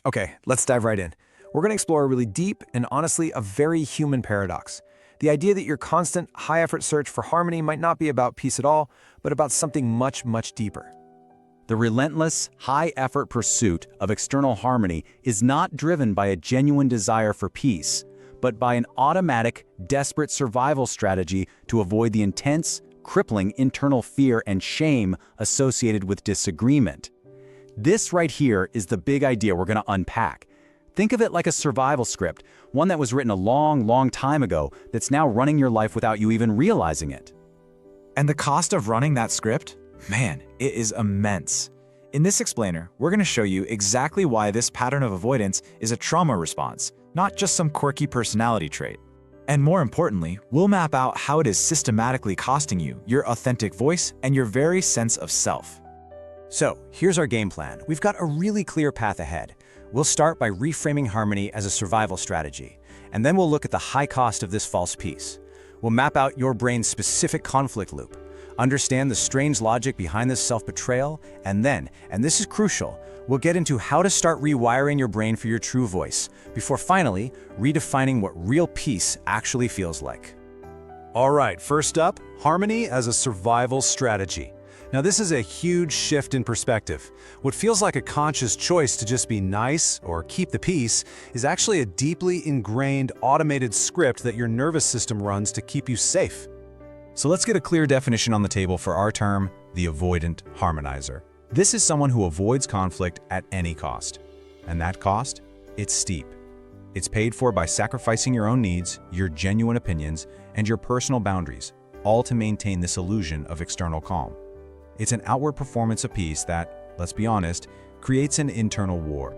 Okay, let's dive right in. We're going to explore a really deep and honestly a very human paradox. The idea that your constant, high-effort search for harmony might not be about peace at all, but about something much, much deeper. The relentless, high-effort pursuit of external harmony is not driven by a genuine desire for peace, but by an automatic, desperate survival strategy to avoid the intense, crippling internal fear and shame associated with disagreement. This right here is the big idea we're going to unpack. Think of it like a survival script, one that was written a long, long time ago that's now running your life without you even realizing it. And the cost of running that script? Man, it is immense. In this explainer, we're going to show you exactly why this pattern of avoidance is a trauma response, not just some quirky personality trait. And more importantly, we'll map out how it is systematically costing you your authentic voice and your very sense of self. So, here's our game plan. We've got a really clear path ahead. We'll start by reframing harmony as a survival strategy, and then we'll look at the high cost of this false peace. We'll map out your brain's specific conflict loop, understand the strange logic behind this self-betrayal, and then, and this is crucial, we'll get into how to start rewiring your brain for your true voice, before finally redefining what real peace actually feels like. All right, first up, harmony as a survival strategy. Now this is a huge shift in perspective. What feels like a conscious choice to just be nice or keep the peace is actually a deeply ingrained automated script that your nervous system runs to keep you safe. So let's get a clear definition on the table for our term, the Avoidant Harmonizer. This is someone who avoids conflict at any cost. And that cost? It's steep. It's paid for by sacrificing your own needs, your genuine opinions, and your personal boundaries, all to maintain this illusion of external calm. It's an outward performance of peace that, let's be honest, creates an internal war.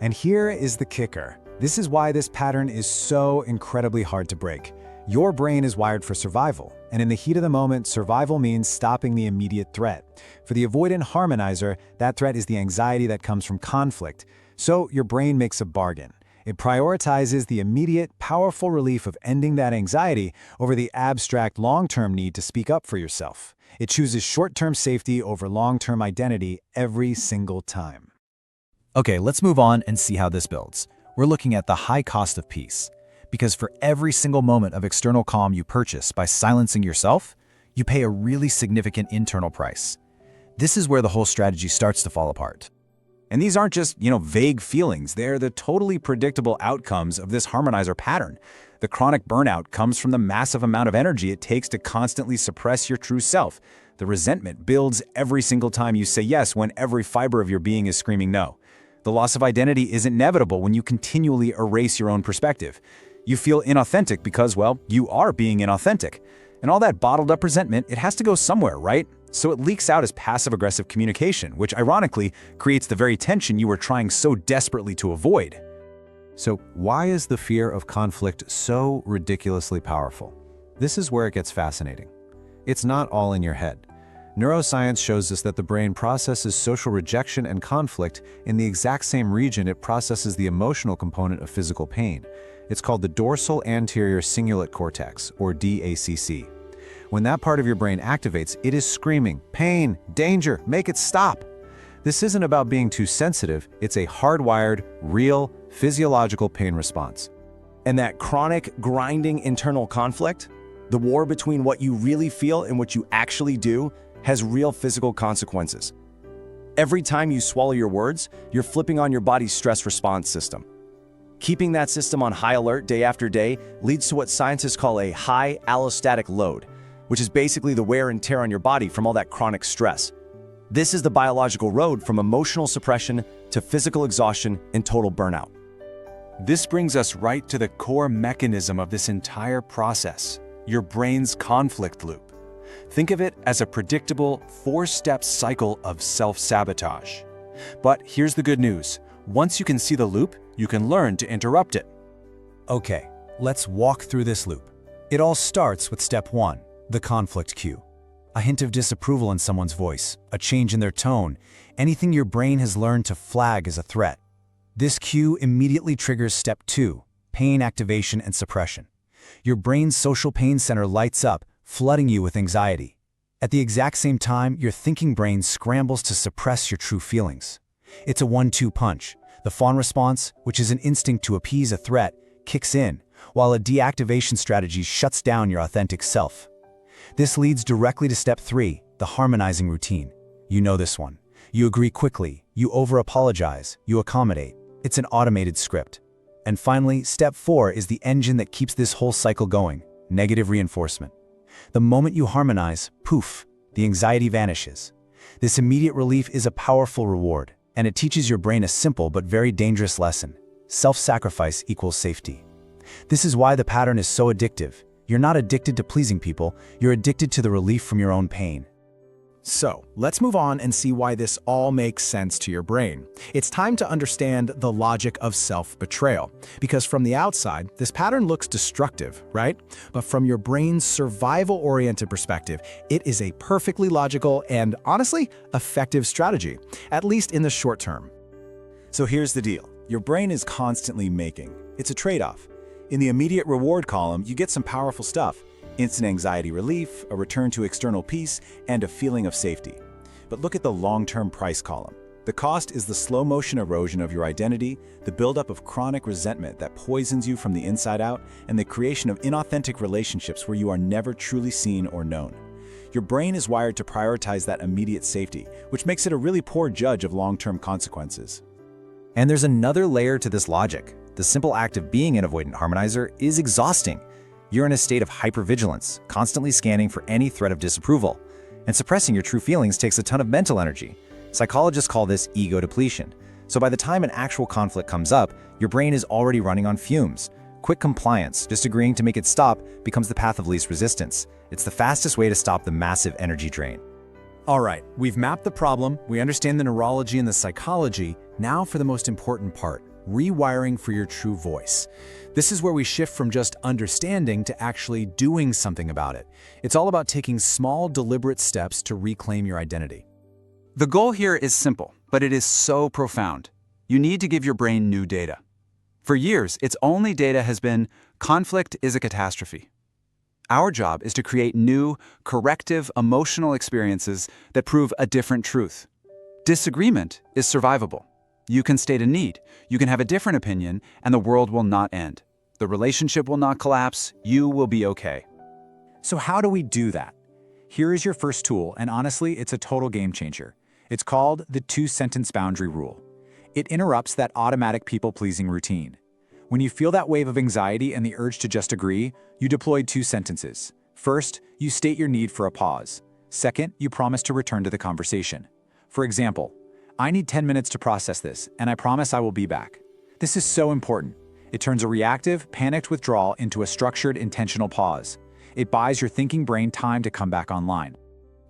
And here is the kicker. This is why this pattern is so incredibly hard to break. Your brain is wired for survival, and in the heat of the moment, survival means stopping the immediate threat. For the Avoidant Harmonizer, that threat is the anxiety that comes from conflict. So your brain makes a bargain. It prioritizes the immediate, powerful relief of ending that anxiety over the abstract long-term need to speak up for yourself. It chooses short-term safety over long-term identity every single time. Okay, let's move on and see how this builds. We're looking at the high cost of peace. Because for every single moment of external calm you purchase by silencing yourself, you pay a really significant internal price. This is where the whole strategy starts to fall apart. And these aren't just, vague feelings. They're the totally predictable outcomes of this harmonizer pattern. The chronic burnout comes from the massive amount of energy it takes to constantly suppress your true self. The resentment builds every single time you say yes when every fiber of your being is screaming no. The loss of identity is inevitable when you continually erase your own perspective. You feel inauthentic because, well, you are being inauthentic. And all that bottled up resentment, it has to go somewhere, right? So it leaks out as passive-aggressive communication, which ironically creates the very tension you were trying so desperately to avoid. So why is the fear of conflict so ridiculously powerful? This is where it gets fascinating. It's not all in your head. Neuroscience shows us that the brain processes social rejection and conflict in the exact same region it processes the emotional component of physical pain. It's called the dorsal anterior cingulate cortex, or dACC. When that part of your brain activates, it is screaming, pain, danger, make it stop. This isn't about being too sensitive, it's a hardwired, real, physiological pain response. And that chronic, grinding internal conflict, the war between what you really feel and what you actually do, has real physical consequences. Every time you swallow your words, you're flipping on your body's stress response system. Keeping that system on high alert day after day leads to what scientists call a high allostatic load, which is basically the wear and tear on your body from all that chronic stress. This is the biological road from emotional suppression to physical exhaustion and total burnout. This brings us right to the core mechanism of this entire process, your brain's conflict loop. Think of it as a predictable, four-step cycle of self-sabotage. But here's the good news. Once you can see the loop, you can learn to interrupt it. Okay, let's walk through this loop. It all starts with step 1, the conflict cue. A hint of disapproval in someone's voice, a change in their tone, anything your brain has learned to flag as a threat. This cue immediately triggers step 2, pain activation and suppression. Your brain's social pain center lights up, flooding you with anxiety. At the exact same time, your thinking brain scrambles to suppress your true feelings. It's a 1-2 punch. The fawn response, which is an instinct to appease a threat, kicks in, while a deactivation strategy shuts down your authentic self. This leads directly to step 3, the harmonizing routine. You know this one. You agree quickly, you over-apologize, you accommodate. It's an automated script. And finally, step 4 is the engine that keeps this whole cycle going, negative reinforcement. The moment you harmonize, poof, the anxiety vanishes. This immediate relief is a powerful reward, and it teaches your brain a simple but very dangerous lesson. Self-sacrifice equals safety. This is why the pattern is so addictive. You're not addicted to pleasing people, you're addicted to the relief from your own pain. So, let's move on and see why this all makes sense to your brain. It's time to understand the logic of self-betrayal, because from the outside, this pattern looks destructive, right? But from your brain's survival-oriented perspective, it is a perfectly logical and, honestly, effective strategy, at least in the short term. So here's the deal. Your brain is constantly making. It's a trade-off. In the immediate reward column, you get some powerful stuff. Instant anxiety relief, a return to external peace, and a feeling of safety. But look at the long-term price column. The cost is the slow-motion erosion of your identity, the buildup of chronic resentment that poisons you from the inside out, and the creation of inauthentic relationships where you are never truly seen or known. Your brain is wired to prioritize that immediate safety, which makes it a really poor judge of long-term consequences. And there's another layer to this logic. The simple act of being an avoidant harmonizer is exhausting. You're in a state of hyper-vigilance, constantly scanning for any threat of disapproval. And suppressing your true feelings takes a ton of mental energy. Psychologists call this ego depletion. So by the time an actual conflict comes up, your brain is already running on fumes. Quick compliance, just agreeing to make it stop, becomes the path of least resistance. It's the fastest way to stop the massive energy drain. All right, we've mapped the problem, we understand the neurology and the psychology. Now for the most important part, rewiring for your true voice. This is where we shift from just understanding to actually doing something about it. It's all about taking small, deliberate steps to reclaim your identity. The goal here is simple, but it is so profound. You need to give your brain new data. For years, its only data has been, conflict is a catastrophe. Our job is to create new, corrective, emotional experiences that prove a different truth. Disagreement is survivable. You can state a need, you can have a different opinion, and the world will not end. The relationship will not collapse, you will be okay. So how do we do that? Here is your first tool, and honestly, it's a total game changer. It's called the 2-sentence boundary rule. It interrupts that automatic people-pleasing routine. When you feel that wave of anxiety and the urge to just agree, you deploy 2 sentences. First, you state your need for a pause. Second, you promise to return to the conversation. For example, I need 10 minutes to process this, and I promise I will be back. This is so important. It turns a reactive, panicked withdrawal into a structured, intentional pause. It buys your thinking brain time to come back online.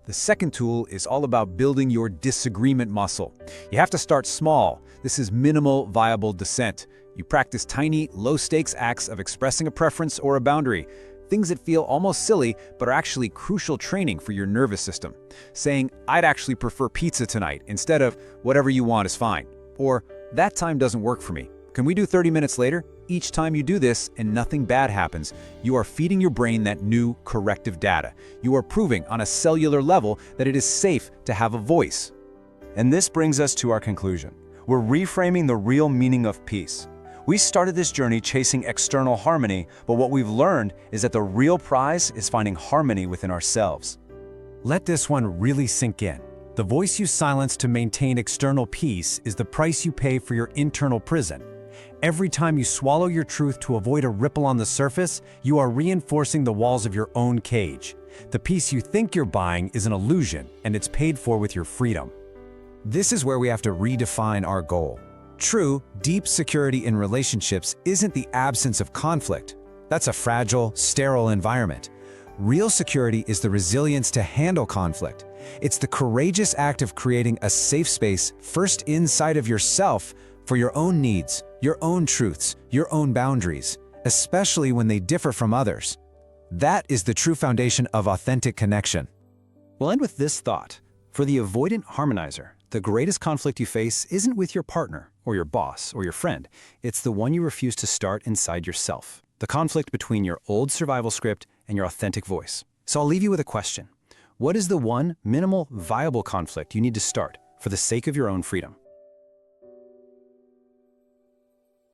The second tool is all about building your disagreement muscle. You have to start small. This is minimal viable dissent. You practice tiny, low-stakes acts of expressing a preference or a boundary. Things that feel almost silly, but are actually crucial training for your nervous system. Saying, I'd actually prefer pizza tonight, instead of, whatever you want is fine. Or, that time doesn't work for me. Can we do 30 minutes later? Each time you do this and nothing bad happens, you are feeding your brain that new corrective data. You are proving on a cellular level that it is safe to have a voice. And this brings us to our conclusion. We're reframing the real meaning of peace. We started this journey chasing external harmony, but what we've learned is that the real prize is finding harmony within ourselves. Let this one really sink in. The voice you silence to maintain external peace is the price you pay for your internal prison. Every time you swallow your truth to avoid a ripple on the surface, you are reinforcing the walls of your own cage. The peace you think you're buying is an illusion, and it's paid for with your freedom. This is where we have to redefine our goal. True, deep security in relationships isn't the absence of conflict. That's a fragile, sterile environment. Real security is the resilience to handle conflict. It's the courageous act of creating a safe space first inside of yourself for your own needs, your own truths, your own boundaries, especially when they differ from others. That is the true foundation of authentic connection. We'll end with this thought. For the Avoidant Harmonizer, the greatest conflict you face isn't with your partner, or your boss, or your friend. It's the one you refuse to start inside yourself. The conflict between your old survival script and your authentic voice. So I'll leave you with a question. What is the one minimal, viable conflict you need to start for the sake of your own freedom?